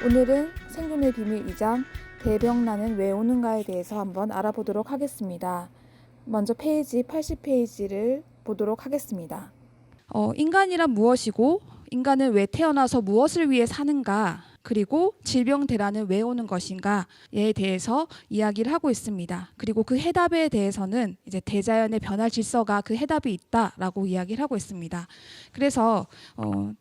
오늘은 생존의 비밀 2장 대병난은 왜 오는가에 대해서 한번 알아보도록 하겠습니다. 먼저 페이지 80페이지를 보도록 하겠습니다. 인간이란 무엇이고 인간은 왜 태어나서 무엇을 위해 사는가, 그리고 질병대란은 왜 오는 것인가에 대해서 이야기를 하고 있습니다. 그리고 그 해답에 대해서는 이제 대자연의 변할 질서가 그 해답이 있다라고 이야기를 하고 있습니다. 그래서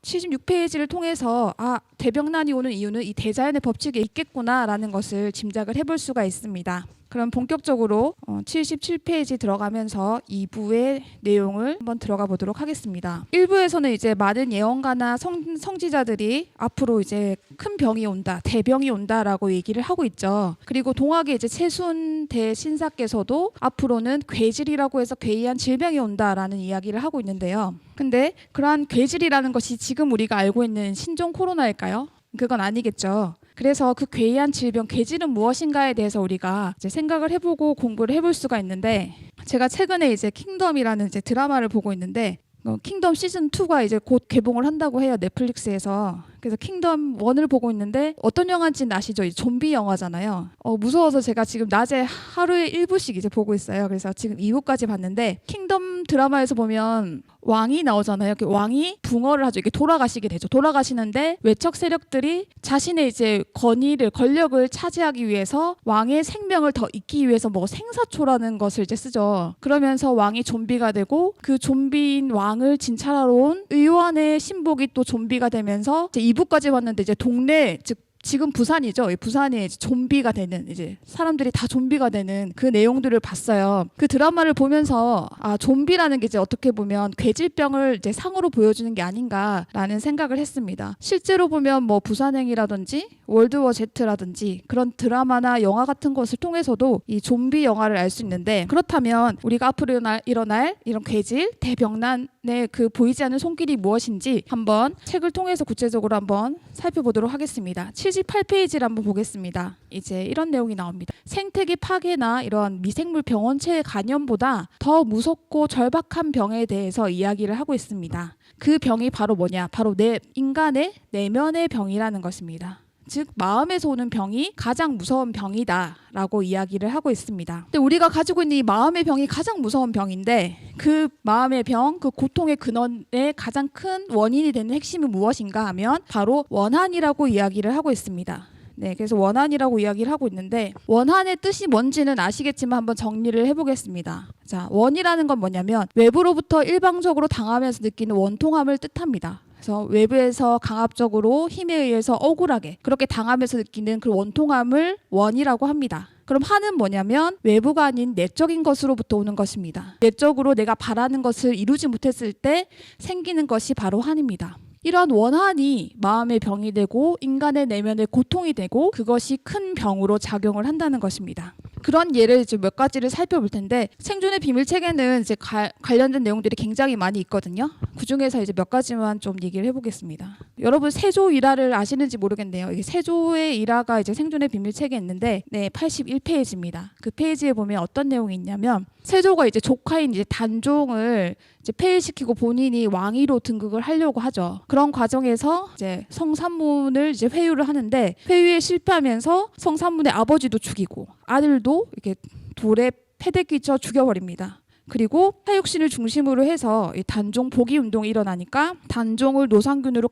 76페이지를 통해서 대병난이 오는 이유는 이 대자연의 법칙에 있겠구나라는 것을 짐작을 해볼 수가 있습니다. 그럼 본격적으로 77페이지 들어가면서 2부의 내용을 한번 들어가 보도록 하겠습니다. 1부에서는 이제 많은 예언가나 성지자들이 앞으로 이제 큰 병이 온다, 대병이 온다라고 얘기를 하고 있죠. 그리고 동학의 이제 최순 대신사께서도 앞으로는 괴질이라고 해서 괴이한 질병이 온다라는 이야기를 하고 있는데요. 근데 그러한 괴질이라는 것이 지금 우리가 알고 있는 신종 코로나일까요? 그건 아니겠죠. 그래서 그 괴이한 질병, 괴질은 무엇인가에 대해서 우리가 이제 생각을 해보고 공부를 해볼 수가 있는데, 제가 최근에 이제 킹덤이라는 이제 드라마를 보고 있는데, 킹덤 시즌 2가 이제 곧 개봉을 한다고 해요, 넷플릭스에서. 그래서 킹덤 1을 보고 있는데 어떤 영화인지는 아시죠? 좀비 영화잖아요. 무서워서 제가 지금 낮에 하루에 1부씩 이제 보고 있어요. 그래서 지금 2부까지 봤는데, 킹덤 드라마에서 보면 왕이 나오잖아요. 그 왕이 붕어를 하죠. 이게 돌아가시게 되죠. 돌아가시는데 외척 세력들이 자신의 이제 권력을 차지하기 위해서 왕의 생명을 더 잇기 위해서 뭐 생사초라는 것을 이제 쓰죠. 그러면서 왕이 좀비가 되고, 그 좀비인 왕을 진찰하러 온 의완의 신복이 또 좀비가 되면서 이제 2부까지 봤는데 이제 동네, 즉 지금 부산이죠. 부산에 이제 좀비가 되는, 이제 사람들이 다 좀비가 되는 그 내용들을 봤어요. 그 드라마를 보면서 좀비라는 게 이제 어떻게 보면 괴질병을 이제 상으로 보여주는 게 아닌가라는 생각을 했습니다. 실제로 보면 뭐 부산행이라든지 월드워 Z라든지 그런 드라마나 영화 같은 것을 통해서도 이 좀비 영화를 알 수 있는데, 그렇다면 우리가 앞으로 일어날 이런 괴질, 대병난의 그 보이지 않는 손길이 무엇인지 한번 책을 통해서 구체적으로 한번 살펴보도록 하겠습니다. 78페이지를 한번 보겠습니다. 이제 이런 내용이 나옵니다. 생태계 파괴나 이런 미생물 병원체의 감염보다 더 무섭고 절박한 병에 대해서 이야기를 하고 있습니다. 그 병이 바로 뭐냐? 바로 인간의 내면의 병이라는 것입니다. 즉 마음에서 오는 병이 가장 무서운 병이다라고 이야기를 하고 있습니다. 근데 우리가 가지고 있는 이 마음의 병이 가장 무서운 병인데, 그 마음의 병, 그 고통의 근원의 가장 큰 원인이 되는 핵심이 무엇인가 하면 바로 원한이라고 이야기를 하고 있습니다. 네, 그래서 원한이라고 이야기를 하고 있는데, 원한의 뜻이 뭔지는 아시겠지만 한번 정리를 해보겠습니다. 자, 원이라는 건 뭐냐면 외부로부터 일방적으로 당하면서 느끼는 원통함을 뜻합니다. 그래서 외부에서 강압적으로 힘에 의해서 억울하게 그렇게 당하면서 느끼는 그 원통함을 원이라고 합니다. 그럼 한은 뭐냐면 외부가 아닌 내적인 것으로부터 오는 것입니다. 내적으로 내가 바라는 것을 이루지 못했을 때 생기는 것이 바로 한입니다. 이러한 원한이 마음의 병이 되고 인간의 내면의 고통이 되고, 그것이 큰 병으로 작용을 한다는 것입니다. 그런 예를 이제 몇 가지를 살펴볼 텐데, 생존의 비밀 책에는 이제 관련된 내용들이 굉장히 많이 있거든요. 그 중에서 이제 몇 가지만 좀 얘기를 해보겠습니다. 여러분 세조 일화를 아시는지 모르겠네요. 이게 세조의 일화가 이제 생존의 비밀 책에 있는데, 네, 81페이지입니다. 그 페이지에 보면 어떤 내용이 있냐면, 세조가 이제 조카인 이제 단종을 이제 폐위시키고 본인이 왕위로 등극을 하려고 하죠. 그런 과정에서 이제 성산문을 이제 회유를 하는데, 회유에 실패하면서 성산문의 아버지도 죽이고 아들도 이렇게 돌에 패대 끼쳐 죽여버립니다. 그리고 사육신을 중심으로 해서 이 단종 복위 운동이 일어나니까 단종을 노상균으로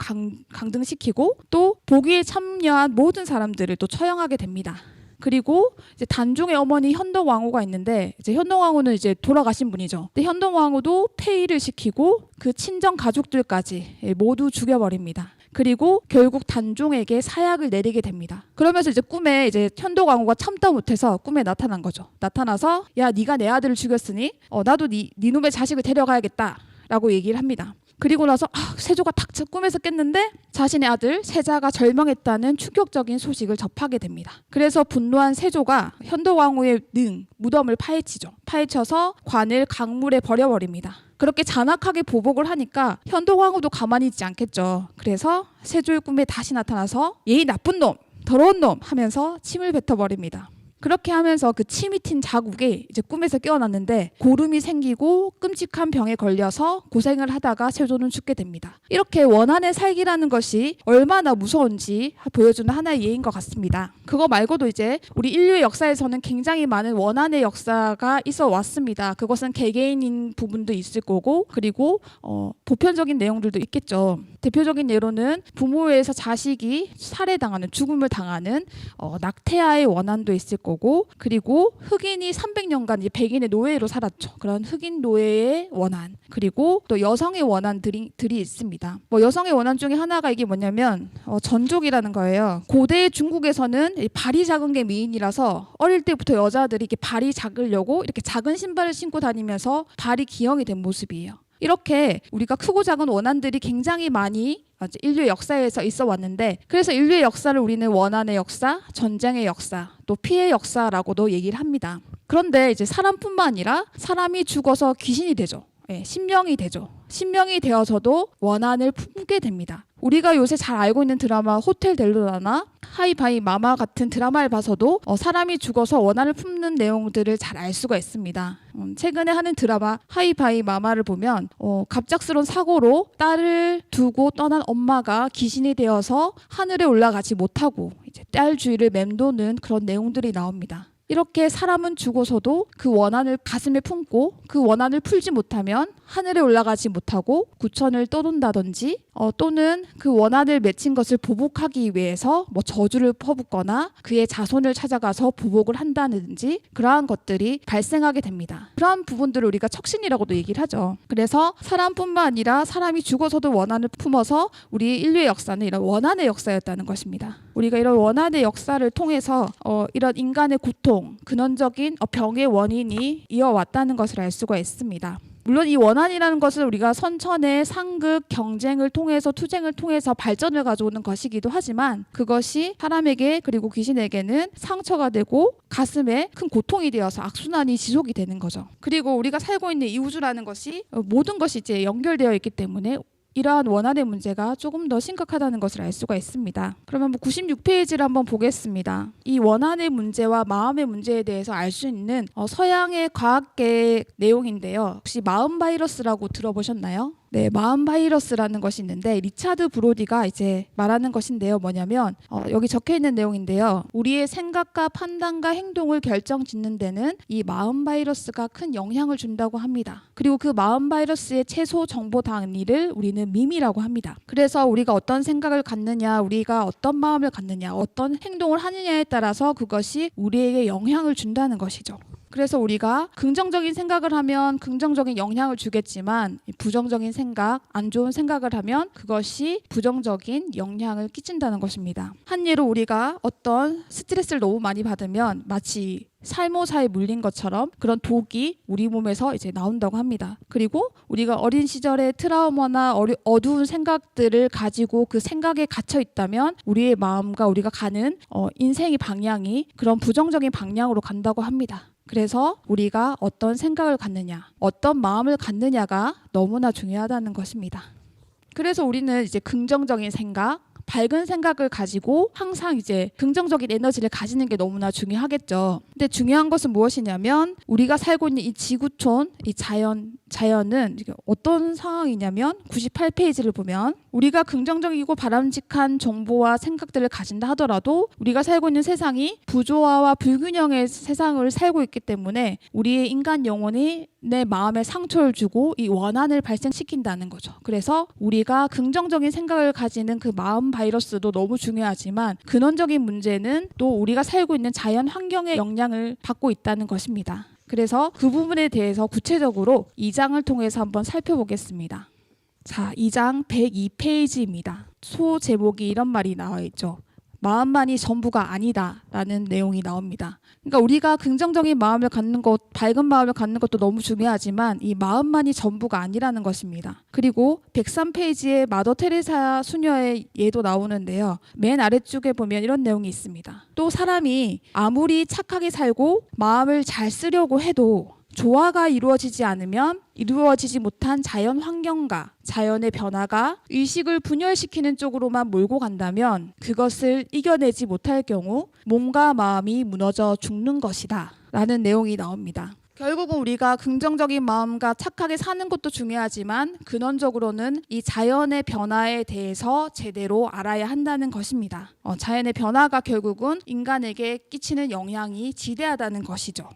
강등시키고, 또 복위에 참여한 모든 사람들을 또 처형하게 됩니다. 그리고 이제 단종의 어머니 현덕왕후가 있는데, 이제 현덕왕후는 이제 돌아가신 분이죠. 근데 현덕왕후도 폐위를 시키고 그 친정 가족들까지 모두 죽여버립니다. 그리고 결국 단종에게 사약을 내리게 됩니다. 그러면서 이제 꿈에 이제 현덕왕후가 참다 못해서 꿈에 나타난 거죠. 나타나서 야, 네가 내 아들을 죽였으니 나도 네 놈의 자식을 데려가야겠다라고 얘기를 합니다. 그리고 나서 세조가 딱 꿈에서 깼는데 자신의 아들 세자가 절명했다는 충격적인 소식을 접하게 됩니다. 그래서 분노한 세조가 현덕왕후의 무덤을 파헤치죠. 파헤쳐서 관을 강물에 버려버립니다. 그렇게 잔악하게 보복을 하니까 현덕왕후도 가만히 있지 않겠죠. 그래서 세조의 꿈에 다시 나타나서 얘 나쁜 놈, 더러운 놈 하면서 침을 뱉어버립니다. 그렇게 하면서 그 침이 튄 자국이 이제 꿈에서 깨어났는데 고름이 생기고 끔찍한 병에 걸려서 고생을 하다가 최종은 죽게 됩니다. 이렇게 원한의 살기라는 것이 얼마나 무서운지 보여주는 하나의 예인 것 같습니다. 그거 말고도 이제 우리 인류의 역사에서는 굉장히 많은 원한의 역사가 있어 왔습니다. 그것은 개개인인 부분도 있을 거고 그리고 보편적인 내용들도 있겠죠. 대표적인 예로는 부모에 의해서 자식이 살해당하는 죽음을 당하는 낙태아의 원한도 있을 거고 그리고 흑인이 300년간 이제 백인의 노예로 살았죠. 그런 흑인 노예의 원한 그리고 또 여성의 원한들이 있습니다. 여성의 원한 중에 하나가 이게 뭐냐면 전족이라는 거예요. 고대 중국에서는 발이 작은 게 미인이라서 어릴 때부터 여자들이 이렇게 발이 작으려고 이렇게 작은 신발을 신고 다니면서 발이 기형이 된 모습이에요. 이렇게 우리가 크고 작은 원한들이 굉장히 많이 인류의 역사에서 있어 왔는데 그래서 인류의 역사를 우리는 원한의 역사, 전쟁의 역사, 또 피해 역사라고도 얘기를 합니다. 그런데 이제 사람뿐만 아니라 사람이 죽어서 귀신이 되죠. 신명이 되죠. 신명이 되어서도 원한을 품게 됩니다. 우리가 요새 잘 알고 있는 드라마 호텔 델루나나 하이바이 마마 같은 드라마를 봐서도 사람이 죽어서 원한을 품는 내용들을 잘 알 수가 있습니다. 최근에 하는 드라마 하이바이 마마를 보면 갑작스러운 사고로 딸을 두고 떠난 엄마가 귀신이 되어서 하늘에 올라가지 못하고 이제 딸 주위를 맴도는 그런 내용들이 나옵니다. 이렇게 사람은 죽어서도 그 원한을 가슴에 품고 그 원한을 풀지 못하면 하늘에 올라가지 못하고 구천을 떠돈다든지 또는 그 원한을 맺힌 것을 보복하기 위해서 저주를 퍼붓거나 그의 자손을 찾아가서 보복을 한다든지 그러한 것들이 발생하게 됩니다. 그러한 부분들을 우리가 척신이라고도 얘기를 하죠. 그래서 사람뿐만 아니라 사람이 죽어서도 원한을 품어서 우리 인류의 역사는 이런 원한의 역사였다는 것입니다. 우리가 이런 원한의 역사를 통해서 이런 인간의 고통, 근원적인 병의 원인이 이어왔다는 것을 알 수가 있습니다. 물론 이 원한이라는 것은 우리가 선천의 상극, 경쟁을 통해서 투쟁을 통해서 발전을 가져오는 것이기도 하지만 그것이 사람에게 그리고 귀신에게는 상처가 되고 가슴에 큰 고통이 되어서 악순환이 지속이 되는 거죠. 그리고 우리가 살고 있는 이 우주라는 것이 모든 것이 이제 연결되어 있기 때문에 이러한 원한의 문제가 조금 더 심각하다는 것을 알 수가 있습니다. 그러면 96페이지를 한번 보겠습니다. 이 원한의 문제와 마음의 문제에 대해서 알 수 있는 서양의 과학계 내용인데요. 혹시 마음 바이러스라고 들어보셨나요? 네, 마음 바이러스라는 것이 있는데 리차드 브로디가 이제 말하는 것인데요. 뭐냐면 여기 적혀 있는 내용인데요. 우리의 생각과 판단과 행동을 결정짓는 데는 이 마음 바이러스가 큰 영향을 준다고 합니다. 그리고 그 마음 바이러스의 최소 정보 단위를 우리는 밈이라고 합니다. 그래서 우리가 어떤 생각을 갖느냐, 우리가 어떤 마음을 갖느냐, 어떤 행동을 하느냐에 따라서 그것이 우리에게 영향을 준다는 것이죠. 그래서 우리가 긍정적인 생각을 하면 긍정적인 영향을 주겠지만 부정적인 생각, 안 좋은 생각을 하면 그것이 부정적인 영향을 끼친다는 것입니다. 한 예로 우리가 어떤 스트레스를 너무 많이 받으면 마치 살모사에 물린 것처럼 그런 독이 우리 몸에서 이제 나온다고 합니다. 그리고 우리가 어린 시절에 트라우마나 어두운 생각들을 가지고 그 생각에 갇혀 있다면 우리의 마음과 우리가 가는 인생의 방향이 그런 부정적인 방향으로 간다고 합니다. 그래서 우리가 어떤 생각을 갖느냐, 어떤 마음을 갖느냐가 너무나 중요하다는 것입니다. 그래서 우리는 이제 긍정적인 생각, 밝은 생각을 가지고 항상 이제 긍정적인 에너지를 가지는 게 너무나 중요하겠죠. 근데 중요한 것은 무엇이냐면 우리가 살고 있는 이 지구촌, 이 자연은 어떤 상황이냐면 98페이지를 보면 우리가 긍정적이고 바람직한 정보와 생각들을 가진다 하더라도 우리가 살고 있는 세상이 부조화와 불균형의 세상을 살고 있기 때문에 우리의 인간 영혼이 내 마음에 상처를 주고 이 원한을 발생시킨다는 거죠. 그래서 우리가 긍정적인 생각을 가지는 그 마음 바이러스도 너무 중요하지만 근원적인 문제는 또 우리가 살고 있는 자연 환경의 영향을 받고 있다는 것입니다. 그래서 그 부분에 대해서 구체적으로 2장을 통해서 한번 살펴보겠습니다. 자, 2장 102페이지입니다. 소 제목이 이런 말이 나와 있죠. 마음만이 전부가 아니다라는 내용이 나옵니다. 그러니까 우리가 긍정적인 마음을 갖는 것, 밝은 마음을 갖는 것도 너무 중요하지만 이 마음만이 전부가 아니라는 것입니다. 그리고 103페이지에 마더 테레사 수녀의 예도 나오는데요. 맨 아래쪽에 보면 이런 내용이 있습니다. 또 사람이 아무리 착하게 살고 마음을 잘 쓰려고 해도 조화가 이루어지지 않으면 이루어지지 못한 자연 환경과 자연의 변화가 의식을 분열시키는 쪽으로만 몰고 간다면 그것을 이겨내지 못할 경우 몸과 마음이 무너져 죽는 것이다 라는 내용이 나옵니다. 결국은 우리가 긍정적인 마음과 착하게 사는 것도 중요하지만 근원적으로는 이 자연의 변화에 대해서 제대로 알아야 한다는 것입니다. 자연의 변화가 결국은 인간에게 끼치는 영향이 지대하다는 것이죠.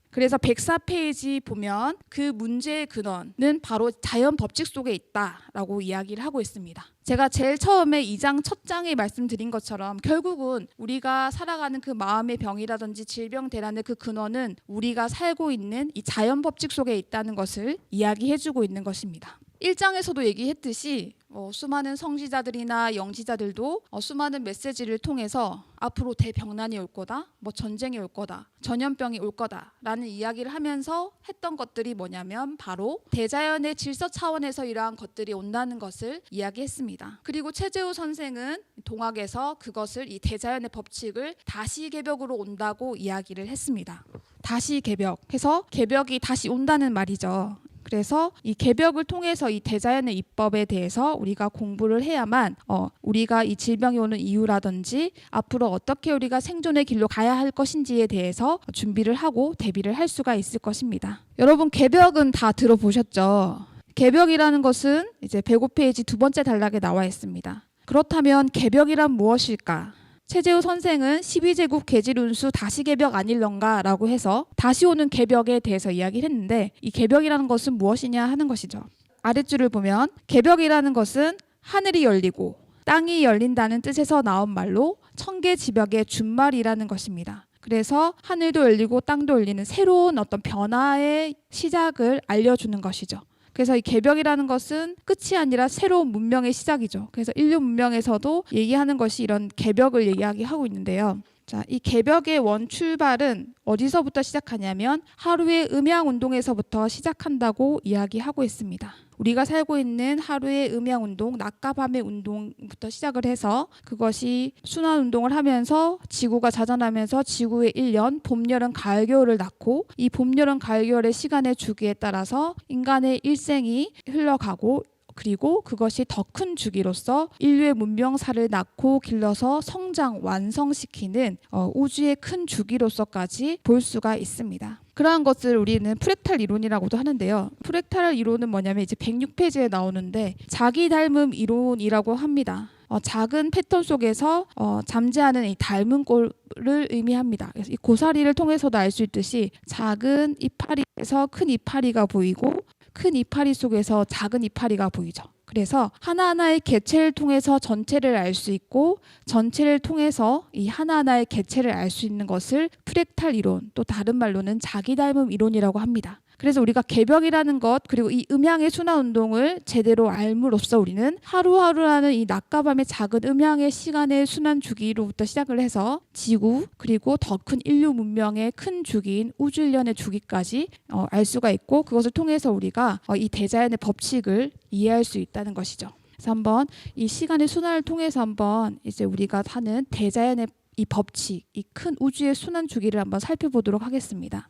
그래서 104페이지 보면 그 문제의 근원은 바로 자연 법칙 속에 있다라고 이야기를 하고 있습니다. 제가 제일 처음에 2장 첫 장에 말씀드린 것처럼 결국은 우리가 살아가는 그 마음의 병이라든지 질병 대란의 그 근원은 우리가 살고 있는 이 자연 법칙 속에 있다는 것을 이야기해주고 있는 것입니다. 1장에서도 얘기했듯이 수많은 성지자들이나 영지자들도 수많은 메시지를 통해서 앞으로 대병난이 올 거다, 전쟁이 올 거다, 전염병이 올 거다라는 이야기를 하면서 했던 것들이 뭐냐면 바로 대자연의 질서 차원에서 이러한 것들이 온다는 것을 이야기했습니다. 그리고 최재우 선생은 동학에서 그것을 이 대자연의 법칙을 다시 개벽으로 온다고 이야기를 했습니다. 다시 개벽해서 개벽이 다시 온다는 말이죠. 그래서 이 개벽을 통해서 이 대자연의 입법에 대해서 우리가 공부를 해야만 우리가 이 질병이 오는 이유라든지 앞으로 어떻게 우리가 생존의 길로 가야 할 것인지에 대해서 준비를 하고 대비를 할 수가 있을 것입니다. 여러분 개벽은 다 들어보셨죠? 개벽이라는 것은 이제 105페이지 두 번째 단락에 나와 있습니다. 그렇다면 개벽이란 무엇일까? 최재우 선생은 12제국 계질운수 다시 개벽 아닐런가 라고 해서 다시 오는 개벽에 대해서 이야기를 했는데 이 개벽이라는 것은 무엇이냐 하는 것이죠. 아랫줄을 보면 개벽이라는 것은 하늘이 열리고 땅이 열린다는 뜻에서 나온 말로 청계지벽의 준말이라는 것입니다. 그래서 하늘도 열리고 땅도 열리는 새로운 어떤 변화의 시작을 알려주는 것이죠. 그래서 이 개벽이라는 것은 끝이 아니라 새로운 문명의 시작이죠. 그래서 인류 문명에서도 얘기하는 것이 이런 개벽을 이야기하고 있는데요. 자, 이 개벽의 원 출발은 어디서부터 시작하냐면 하루의 음양 운동에서부터 시작한다고 이야기하고 있습니다. 우리가 살고 있는 하루의 음양 운동, 낮과 밤의 운동부터 시작을 해서 그것이 순환 운동을 하면서 지구가 자전하면서 지구의 1년, 봄, 여름, 가을, 겨울을 낳고 이 봄, 여름, 가을, 겨울의 시간의 주기에 따라서 인간의 일생이 흘러가고 그리고 그것이 더 큰 주기로서 인류의 문명사를 낳고 길러서 성장, 완성시키는 우주의 큰 주기로서까지 볼 수가 있습니다. 그러한 것을 우리는 프랙탈 이론이라고도 하는데요. 프랙탈 이론은 뭐냐면 이제 106페이지에 나오는데 자기 닮음 이론이라고 합니다. 작은 패턴 속에서 잠재하는 이 닮은 꼴을 의미합니다. 그래서 이 고사리를 통해서도 알 수 있듯이 작은 이파리에서 큰 이파리가 보이고 큰 이파리 속에서 작은 이파리가 보이죠. 그래서 하나하나의 개체를 통해서 전체를 알 수 있고 전체를 통해서 이 하나하나의 개체를 알 수 있는 것을 프랙탈 이론, 또 다른 말로는 자기 닮음 이론이라고 합니다. 그래서 우리가 개벽이라는 것 그리고 이 음양의 순환 운동을 제대로 알므로써 우리는 하루하루라는 이 낮과 밤의 작은 음양의 시간의 순환 주기로부터 시작을 해서 지구 그리고 더 큰 인류 문명의 큰 주기인 우주일련의 주기까지 알 수가 있고 그것을 통해서 우리가 이 대자연의 법칙을 이해할 수 있다는 것이죠. 그래서 한번 이 시간의 순환을 통해서 한번 이제 우리가 사는 대자연의 이 법칙, 이 큰 우주의 순환 주기를 한번 살펴보도록 하겠습니다.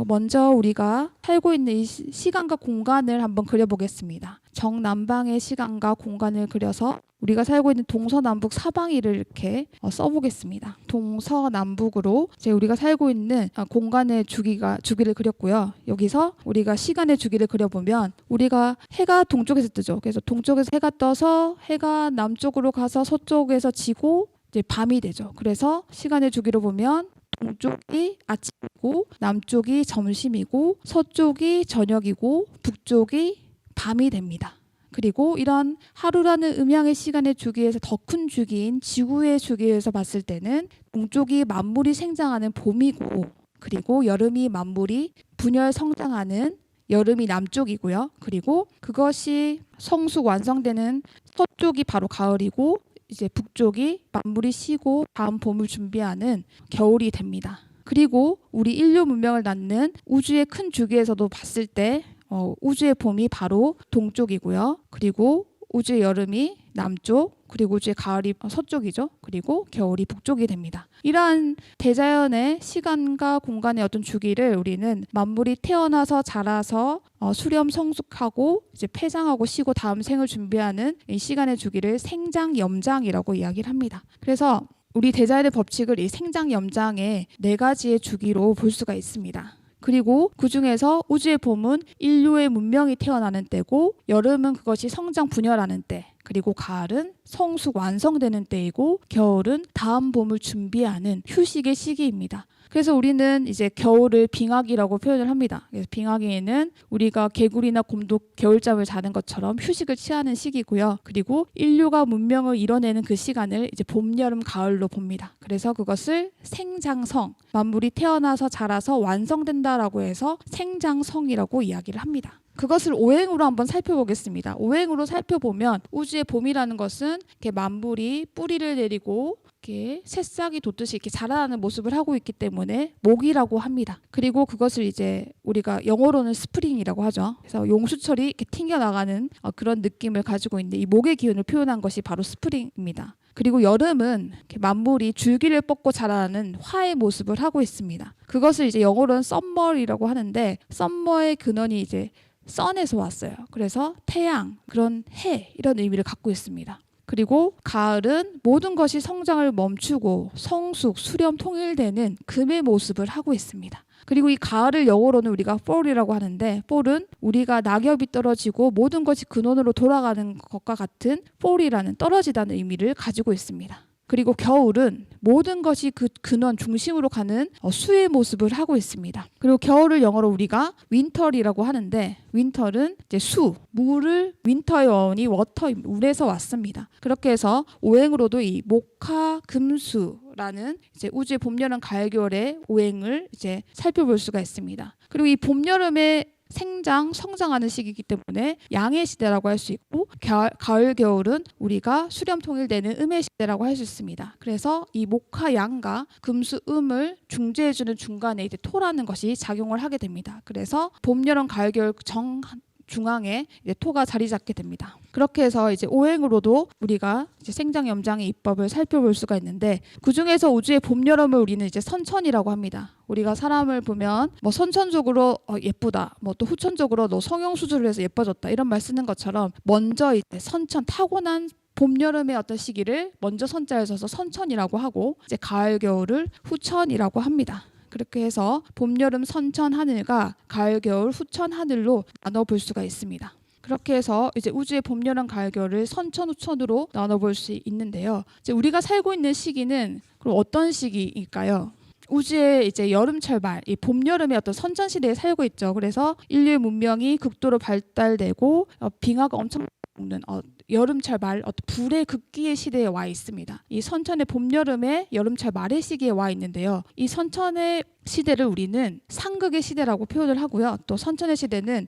먼저 우리가 살고 있는 이 시간과 공간을 한번 그려보겠습니다. 정남방의 시간과 공간을 그려서 우리가 살고 있는 동서남북 사방위를 이렇게 써보겠습니다. 동서남북으로 우리가 살고 있는 공간의 주기를 그렸고요. 여기서 우리가 시간의 주기를 그려보면 우리가 해가 동쪽에서 뜨죠. 그래서 동쪽에서 해가 떠서 해가 남쪽으로 가서 서쪽에서 지고 이제 밤이 되죠. 그래서 시간의 주기로 보면 동쪽이 아침이고 남쪽이 점심이고 서쪽이 저녁이고 북쪽이 밤이 됩니다. 그리고 이런 하루라는 음양의 시간의 주기에서 더 큰 주기인 지구의 주기에서 봤을 때는 동쪽이 만물이 생장하는 봄이고 그리고 여름이 만물이 분열 성장하는 여름이 남쪽이고요. 그리고 그것이 성숙 완성되는 서쪽이 바로 가을이고 이제 북쪽이 만물이 쉬고 다음 봄을 준비하는 겨울이 됩니다. 그리고 우리 인류 문명을 낳는 우주의 큰 주기에서도 봤을 때 우주의 봄이 바로 동쪽이고요. 그리고 우주의 여름이 남쪽, 그리고 이제 가을이 서쪽이죠. 그리고 겨울이 북쪽이 됩니다. 이러한 대자연의 시간과 공간의 어떤 주기를 우리는 만물이 태어나서 자라서 수렴 성숙하고 이제 폐장하고 쉬고 다음 생을 준비하는 이 시간의 주기를 생장 염장이라고 이야기를 합니다. 그래서 우리 대자연의 법칙을 이 생장 염장의 4가지의 주기로 볼 수가 있습니다. 그리고 그 중에서 우주의 봄은 인류의 문명이 태어나는 때고, 여름은 그것이 성장 분열하는 때, 그리고 가을은 성숙 완성되는 때이고, 겨울은 다음 봄을 준비하는 휴식의 시기입니다. 그래서 우리는 이제 겨울을 빙하기라고 표현을 합니다. 그래서 빙하기에는 우리가 개구리나 곰도 겨울잠을 자는 것처럼 휴식을 취하는 시기고요. 그리고 인류가 문명을 이뤄내는 그 시간을 이제 봄, 여름, 가을로 봅니다. 그래서 그것을 생장성, 만물이 태어나서 자라서 완성된다라고 해서 생장성이라고 이야기를 합니다. 그것을 오행으로 한번 살펴보겠습니다. 오행으로 살펴보면 우주의 봄이라는 것은 이렇게 만물이 뿌리를 내리고 이렇게 새싹이 돋듯이 이렇게 자라나는 모습을 하고 있기 때문에 목이라고 합니다. 그리고 그것을 이제 우리가 영어로는 스프링이라고 하죠. 그래서 용수철이 이렇게 튕겨나가는 그런 느낌을 가지고 있는데, 이 목의 기운을 표현한 것이 바로 스프링입니다. 그리고 여름은 이렇게 만물이 줄기를 뻗고 자라나는 화의 모습을 하고 있습니다. 그것을 이제 영어로는 썸머이라고 하는데, 썸머의 근원이 이제 선에서 왔어요. 그래서 태양, 그런 해, 이런 의미를 갖고 있습니다. 그리고 가을은 모든 것이 성장을 멈추고 성숙, 수렴, 통일되는 금의 모습을 하고 있습니다. 그리고 이 가을을 영어로는 우리가 fall이라고 하는데, fall은 우리가 낙엽이 떨어지고 모든 것이 근원으로 돌아가는 것과 같은 fall이라는 떨어지다는 의미를 가지고 있습니다. 그리고 겨울은 모든 것이 그 근원 중심으로 가는 수의 모습을 하고 있습니다. 그리고 겨울을 영어로 우리가 윈터리라고 하는데, 윈터는 이제 수, 물을 윈터의 어원이 워터입니다. 물에서 왔습니다. 그렇게 해서 오행으로도 이 목화 금수라는 이제 우주의 봄, 여름, 가을, 겨울의 오행을 이제 살펴볼 수가 있습니다. 그리고 이 봄, 여름의 생장, 성장하는 시기이기 때문에 양의 시대라고 할 수 있고, 가을, 겨울은 우리가 수렴 통일되는 음의 시대라고 할 수 있습니다. 그래서 이 목화 양과 금수 음을 중재해주는 중간에 이제 토라는 것이 작용을 하게 됩니다. 그래서 봄, 여름, 가을, 겨울 중앙에 이제 토가 자리 잡게 됩니다. 그렇게 해서 이제 오행으로도 우리가 이제 생장 염장의 이법을 살펴볼 수가 있는데, 그 중에서 우주의 봄, 여름을 우리는 이제 선천이라고 합니다. 우리가 사람을 보면 뭐 선천적으로 예쁘다, 뭐 또 후천적으로 너 성형 수술을 해서 예뻐졌다, 이런 말 쓰는 것처럼 먼저 이제 선천, 타고난 봄, 여름의 어떤 시기를 먼저 선자를 써서 선천이라고 하고, 이제 가을, 겨울을 후천이라고 합니다. 그렇게 해서 봄, 여름 선천 하늘과 가을, 겨울 후천 하늘로 나눠볼 수가 있습니다. 그렇게 해서 이제 우주의 봄, 여름, 가을, 겨울을 선천, 후천으로 나눠볼 수 있는데요. 이제 우리가 살고 있는 시기는 그럼 어떤 시기일까요? 우주의 이제 여름철 말, 이 봄, 여름의 어떤 선천 시대에 살고 있죠. 그래서 인류의 문명이 극도로 발달되고 빙하가 엄청 먹는 여름철 말, 어떤 불의 극기의 시대에 와 있습니다. 이 선천의 봄, 여름의 여름철 말의 시기에 와 있는데요. 이 선천의 시대를 우리는 상극의 시대라고 표현을 하고요. 또 선천의 시대는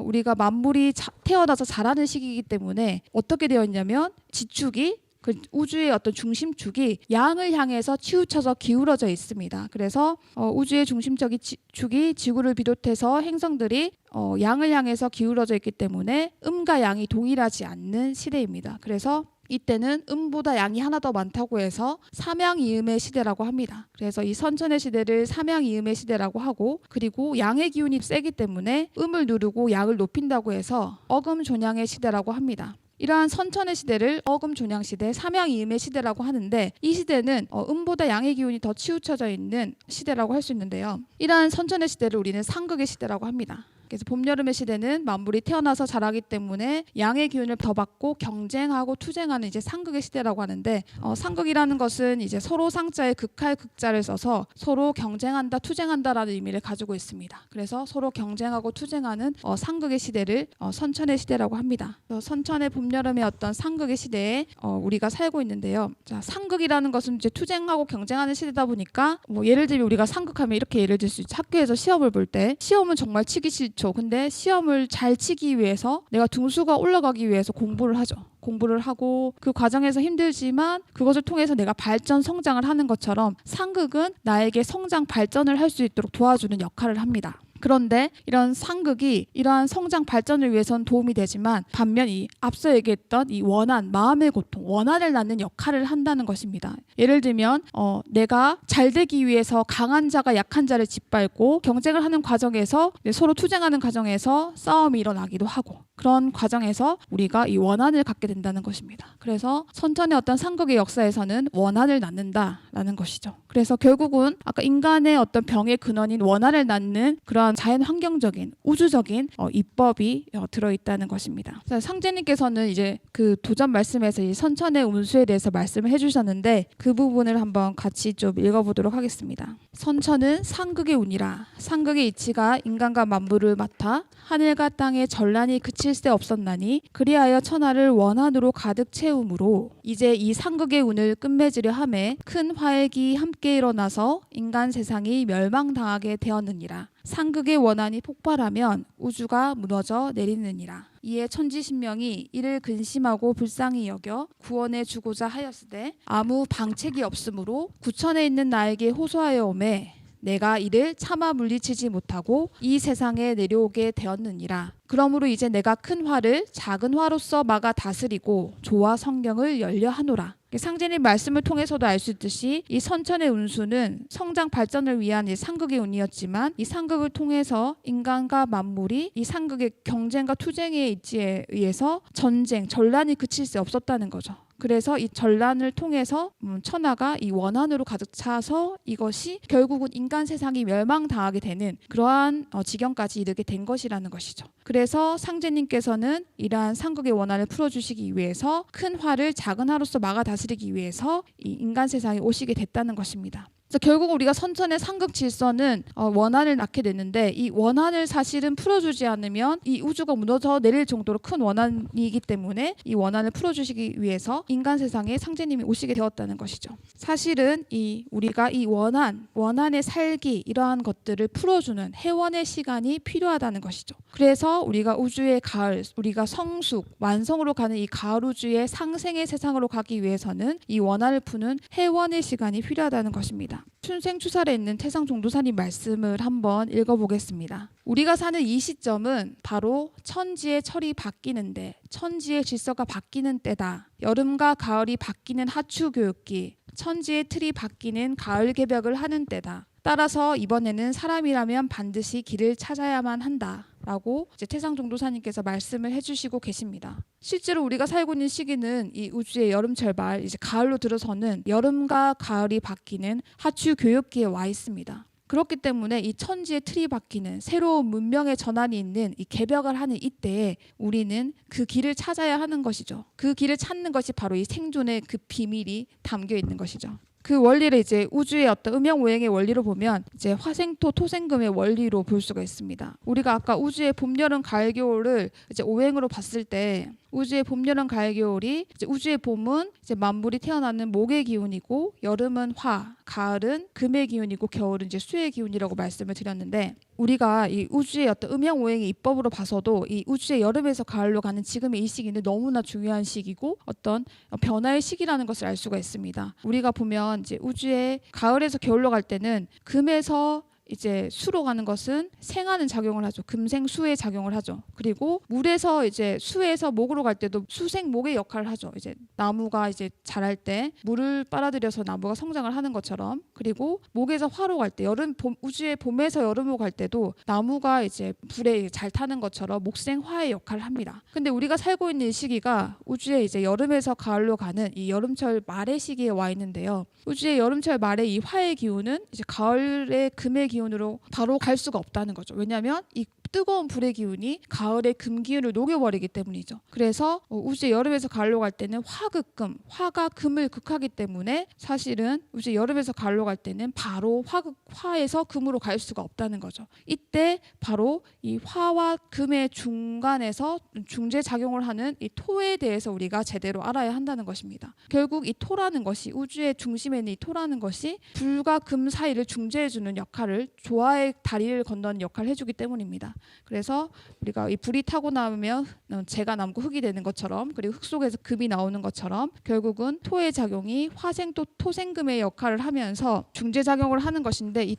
우리가 만물이 태어나서 자라는 시기이기 때문에 어떻게 되어 있냐면, 지축이 그 우주의 어떤 중심축이 양을 향해서 치우쳐서 기울어져 있습니다. 그래서 우주의 중심적인 축이 지구를 비롯해서 행성들이 양을 향해서 기울어져 있기 때문에 음과 양이 동일하지 않는 시대입니다. 그래서 이때는 음보다 양이 하나 더 많다고 해서 삼양이음의 시대라고 합니다. 그래서 이 선천의 시대를 삼양이음의 시대라고 하고, 그리고 양의 기운이 세기 때문에 음을 누르고 양을 높인다고 해서 어금존양의 시대라고 합니다. 이러한 선천의 시대를 어금존양 시대, 삼양이음의 시대라고 하는데, 이 시대는 음보다 양의 기운이 더 치우쳐져 있는 시대라고 할 수 있는데요. 이러한 선천의 시대를 우리는 상극의 시대라고 합니다. 그래서 봄, 여름의 시대는 만물이 태어나서 자라기 때문에 양의 기운을 더 받고 경쟁하고 투쟁하는 이제 상극의 시대라고 하는데, 상극이라는 것은 이제 서로 상자에 극할 극자를 써서 서로 경쟁한다, 투쟁한다라는 의미를 가지고 있습니다. 그래서 서로 경쟁하고 투쟁하는 상극의 시대를 선천의 시대라고 합니다. 선천의 봄, 여름의 어떤 상극의 시대에 우리가 살고 있는데요. 자, 상극이라는 것은 이제 투쟁하고 경쟁하는 시대다 보니까, 뭐 예를 들면 우리가 상극하면 이렇게 예를 들 수 있죠. 학교에서 시험을 볼 때 시험은 정말 치기 싫죠. 근데 시험을 잘 치기 위해서 내가 등수가 올라가기 위해서 공부를 하죠. 공부를 하고 그 과정에서 힘들지만 그것을 통해서 내가 발전, 성장을 하는 것처럼 상극은 나에게 성장, 발전을 할 수 있도록 도와주는 역할을 합니다. 그런데 이런 상극이 이러한 성장 발전을 위해서는 도움이 되지만 반면 이 앞서 얘기했던 이 원한, 마음의 고통, 원한을 낳는 역할을 한다는 것입니다. 예를 들면 내가 잘 되기 위해서 강한 자가 약한 자를 짓밟고 경쟁을 하는 과정에서 서로 투쟁하는 과정에서 싸움이 일어나기도 하고 그런 과정에서 우리가 이 원한을 갖게 된다는 것입니다. 그래서 선천의 어떤 상극의 역사에서는 원한을 낳는다라는 것이죠. 그래서 결국은 아까 인간의 어떤 병의 근원인 원한을 낳는 그러한 자연 환경적인 우주적인 이법이 들어있다는 것입니다. 상제님께서는 이제 그 도전 말씀에서 이 선천의 운수에 대해서 말씀을 해주셨는데 그 부분을 한번 같이 좀 읽어보도록 하겠습니다. 선천은 상극의 운이라. 상극의 이치가 인간과 만물을 맡아 하늘과 땅의 전란이 그칠 새 없었나니 그리하여 천하를 원한으로 가득 채우므로 이제 이 상극의 운을 끝맺으려 함에 큰 화액이 함께 일어나서 인간 세상이 멸망당하게 되었느니라. 상극의 원한이 폭발하면 우주가 무너져 내리느니라. 이에 천지신명이 이를 근심하고 불쌍히 여겨 구원해 주고자 하였으되 아무 방책이 없으므로 구천에 있는 나에게 호소하여 오매 내가 이를 차마 물리치지 못하고 이 세상에 내려오게 되었느니라. 그러므로 이제 내가 큰 화를 작은 화로서 막아 다스리고 조와 성경을 열려하노라. 상제님 말씀을 통해서도 알 수 있듯이 이 선천의 운수는 성장 발전을 위한 이 상극의 운이었지만 이 상극을 통해서 인간과 만물이 이 상극의 경쟁과 투쟁의 입지에 의해서 전쟁, 전란이 그칠 수 없었다는 거죠. 그래서 이 전란을 통해서 천하가 이 원한으로 가득 차서 이것이 결국은 인간 세상이 멸망당하게 되는 그러한 지경까지 이르게 된 것이라는 것이죠. 그래서 상제님께서는 이러한 상극의 원한을 풀어주시기 위해서 큰 화를 작은 화로서 막아 다스리기 위해서 이 인간 세상에 오시게 됐다는 것입니다. 그래서 결국 우리가 선천의 상극 질서는 원한을 낳게 되는데 이 원한을 사실은 풀어주지 않으면 이 우주가 무너져 내릴 정도로 큰 원한이기 때문에 이 원한을 풀어주시기 위해서 인간 세상에 상제님이 오시게 되었다는 것이죠. 사실은 우리가 이 원한의 살기 이러한 것들을 풀어주는 해원의 시간이 필요하다는 것이죠. 그래서 우리가 우주의 가을, 우리가 성숙, 완성으로 가는 이 가을 우주의 상생의 세상으로 가기 위해서는 이 원한을 푸는 해원의 시간이 필요하다는 것입니다. 춘생추살에 있는 태상종도사님 말씀을 한번 읽어보겠습니다. 우리가 사는 이 시점은 바로 천지의 철이 바뀌는데 천지의 질서가 바뀌는 때다. 여름과 가을이 바뀌는 하추교육기, 천지의 틀이 바뀌는 가을 개벽을 하는 때다. 따라서 이번에는 사람이라면 반드시 길을 찾아야만 한다. 라고 이제 태상종도사님께서 말씀을 해주시고 계십니다. 실제로 우리가 살고 있는 시기는 이 우주의 여름철 말 이제 가을로 들어서는 여름과 가을이 바뀌는 하추 교역기에 와 있습니다. 그렇기 때문에 이 천지의 틀이 바뀌는 새로운 문명의 전환이 있는 이 개벽을 하는 이때에 우리는 그 길을 찾아야 하는 것이죠. 그 길을 찾는 것이 바로 이 생존의 그 비밀이 담겨 있는 것이죠. 그 원리를 이제 우주의 어떤 음영오행의 원리로 보면 이제 화생토 토생금의 원리로 볼 수가 있습니다. 우리가 아까 우주의 봄, 여름, 가을, 겨울을 이제 오행으로 봤을 때 우주의 봄, 여름, 가을, 겨울이 이제 우주의 봄은 이제 만물이 태어나는 목의 기운이고 여름은 화, 가을은 금의 기운이고 겨울은 이제 수의 기운이라고 말씀을 드렸는데 우리가 이 우주의 어떤 음양오행의 입법으로 봐서도 이 우주의 여름에서 가을로 가는 지금의 이 시기는 너무나 중요한 시기고 어떤 변화의 시기라는 것을 알 수가 있습니다. 우리가 보면 이제 우주의 가을에서 겨울로 갈 때는 금에서 이제 수로 가는 것은 생하는 작용을 하죠. 금생수의 작용을 하죠. 그리고 물에서 이제 수에서 목으로 갈 때도 수생목의 역할을 하죠. 이제 나무가 이제 자랄 때 물을 빨아들여서 나무가 성장을 하는 것처럼 그리고 목에서 화로 갈 때 우주의 봄에서 여름으로 갈 때도 나무가 이제 불에 잘 타는 것처럼 목생화의 역할을 합니다. 근데 우리가 살고 있는 이 시기가 우주의 이제 여름에서 가을로 가는 이 여름철 말의 시기에 와 있는데요. 우주의 여름철 말의 이 화의 기운은 이제 가을의 금의 기운으로 바로 갈 수가 없다는 거죠. 왜냐하면 이 뜨거운 불의 기운이 가을의 금 기운을 녹여버리기 때문이죠. 그래서 우주의 여름에서 가을로 갈 때는 화극금, 화가 금을 극하기 때문에 사실은 우주의 여름에서 가을로 갈 때는 바로 화에서 금으로 갈 수가 없다는 거죠. 이때 바로 이 화와 금의 중간에서 중재 작용을 하는 이 토에 대해서 우리가 제대로 알아야 한다는 것입니다. 결국 이 토라는 것이 우주의 중심에 있는 이 토라는 것이 불과 금 사이를 중재해주는 역할을 조화의 다리를 건너는 역할을 해주기 때문입니다. 그래서 우리가 이 불이 타고 나면 재가 남고 흙이 되는 것처럼 그리고 흙 속에서 금이 나오는 것처럼 결국은 토의 작용이 화생토 토생금의 역할을 하면서 중재작용을 하는 것인데 이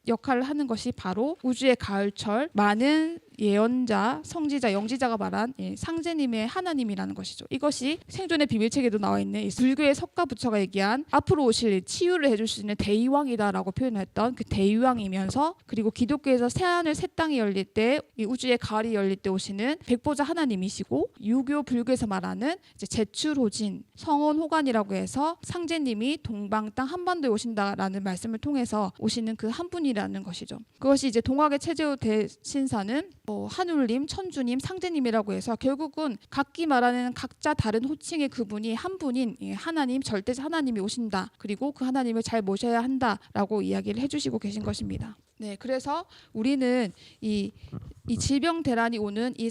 역할을 하는 것이 바로 우주의 가을철, 많은 예언자, 성지자, 영지자가 말한 상제님의 하나님이라는 것이죠. 이것이 생존의 비밀책에도 나와 있는 이 불교의 석가부처가 얘기한 앞으로 오실 치유를 해줄 수 있는 대의왕이다라고 표현했던 그 대의왕이면서, 그리고 기독교에서 새하늘 새 땅이 열릴 때, 이 우주의 가을이 열릴 때 오시는 백보자 하나님이시고, 유교 불교에서 말하는 이제 제출호진, 성원호관이라고 해서 상제님이 동방 땅 한반도에 오신다라는 말씀을 통해서 오시는 그 한 분이라는 것이죠. 그것이 이제 동학의 최재우 대신사는 하늘님, 천주님, 상제님이라고 해서 결국은 각기 말하는 각자 다른 호칭의 그분이 한 분인 하나님, 절대자 하나님이 오신다. 그리고 그 하나님을 잘 모셔야 한다라고 이야기를 해주시고 계신 것입니다. 네, 그래서 우리는 이 질병 대란이 오는 이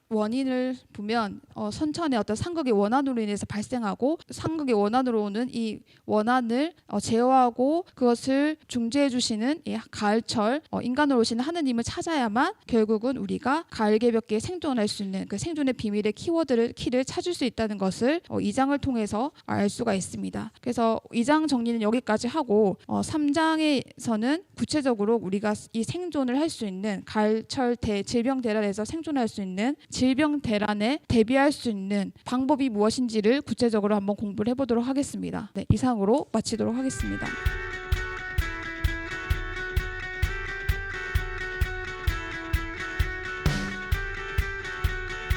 원인을 보면 선천의 어떤 상극의 원한으로 인해서 발생하고, 상극의 원한으로 오는 이 원한을 제어하고 그것을 중재해 주시는 이 가을철 인간으로 오시는 하느님을 찾아야만 결국은 우리가 가을개벽기에 생존할 수 있는 그 생존의 비밀의 키를 찾을 수 있다는 것을 2장을 통해서 알 수가 있습니다. 그래서 2장 정리는 여기까지 하고 3장에서는 구체적으로 우리가 이 생존을 할 수 있는 가을철 질병 대란에서 생존할 수 있는 질병 대란에 대비할 수 있는 방법이 무엇인지를 구체적으로 한번 공부를 해보도록 하겠습니다. 네, 이상으로 마치도록 하겠습니다.